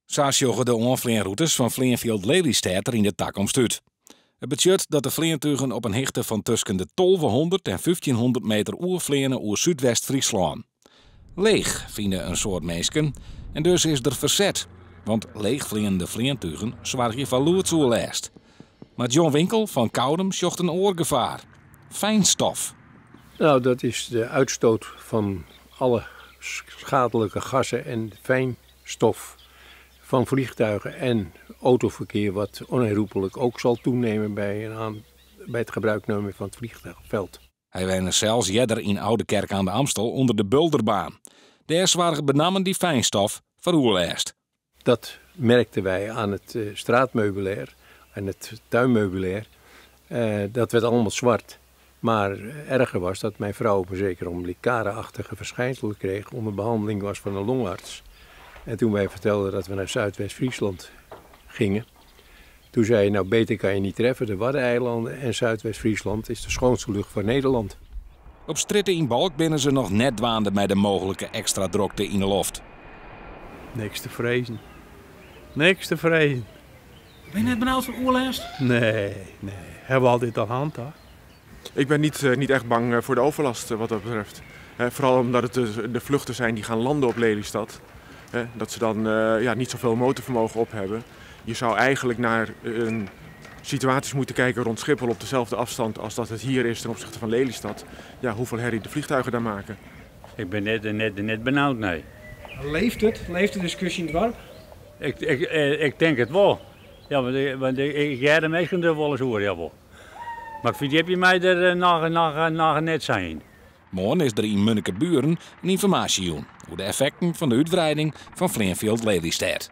Zo sjoggen de onvleenroutes van Vleenfield-Lelystad er in de toekomst uit. Het betekent dat de vleentuigen op een hichte van tussen de 1200 en 1500 meter oervleenen oer Zuidwest-Friesland. Leeg vinden een soort mensen en dus is er verzet. Want leegvliegende vleentuigen zwaar van loertsoerlijst. Maar John Winkel van Koudem zocht een oorgevaar. Fijnstof. Nou, dat is de uitstoot van alle schadelijke gassen en fijnstof van vliegtuigen en autoverkeer, wat onherroepelijk ook zal toenemen bij het gebruiknemen van het vliegveld. Hij woonde zelfs jeder in Oudekerk aan de Amstel onder de Bulderbaan. Daar waren benammen die fijnstof verroerlijst. Dat merkten wij aan het straatmeubilair en het tuinmeubilair. Dat werd allemaal zwart. Maar erger was dat mijn vrouw op een zeker moment karenachtige verschijnselen kreeg, onder behandeling was van een longarts. En toen wij vertelden dat we naar Zuidwest-Friesland gingen, toen zei hij, nou beter kan je niet treffen, de Waddeneilanden en Zuidwest-Friesland is de schoonste lucht van Nederland. Op stritten in Balk binnen ze nog net dwaande bij de mogelijke extra drukte in de lucht. Niks te vrezen. Niks te vrezen. Ben je net benauwd voor oerlijst? Nee. Hebben we altijd aan hand, hoor. Ik ben niet echt bang voor de overlast wat dat betreft. Vooral omdat het de vluchten zijn die gaan landen op Lelystad. Dat ze dan niet zoveel motorvermogen op hebben. Je zou eigenlijk naar situaties moeten kijken rond Schiphol op dezelfde afstand als dat het hier is ten opzichte van Lelystad. Ja, hoeveel herrie de vliegtuigen daar maken. Ik ben net benauwd, nee. Leeft het? Leeft de discussie in het dorp? Ik denk het wel. Ja, want ik ga de meesten er wel eens horen, jawel. Maar ik vind, heb je mij er nog net zijn. Morgen is er in Munnekeburen een informatie over de effecten van de uitbreiding van Vleenfield-Lelystad.